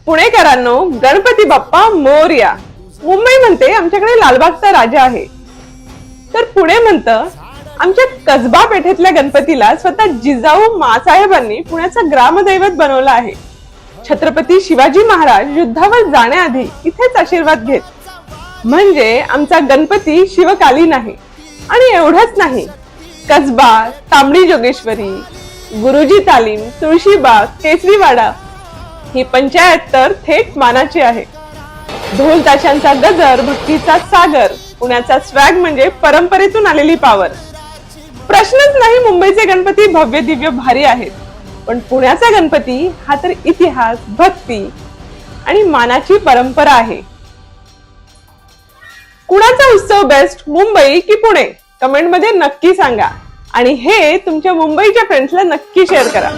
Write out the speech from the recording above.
पुणेकरांनो, गणपती बाप्पा मोरया. मुंबई म्हणते आमच्याकडे लालबागचा राजा आहे, तर पुणे म्हणतं आमच्या कसबा पेठेतल्या गणपतीला स्वतः जिजाऊ मासाहेबांनी पुण्याचा ग्रामदैवत बनवलं आहे. छत्रपती शिवाजी महाराज युद्धावर जाण्याआधी इथेच आशीर्वाद घेत. म्हणजे आमचा गणपती शिवकालीन आहे. आणि एवढंच नाही, कसबा, तांबडी जोगेश्वरी, गुरुजी तालीम, तुळशीबाग, केसरीवाडा ही पंचायत तर थेट मानाची आहे. ढोल ताशांचा गजर, भक्तीचा सागर, पुण्याचा स्वॅग म्हणजे परंपरेतून आलेली पावर. प्रश्नच नाही, मुंबईचे गणपती भव्य दिव्य भारी आहेत, पण पुण्याचा गणपती हा तर इतिहास, भक्ती आणि मानाची परंपरा आहे. कुणाचा उत्सव बेस्ट, मुंबई की पुणे? कमेंट मध्ये नक्की सांगा आणि हे तुमच्या मुंबईच्या फ्रेंड्सला नक्की शेअर करा.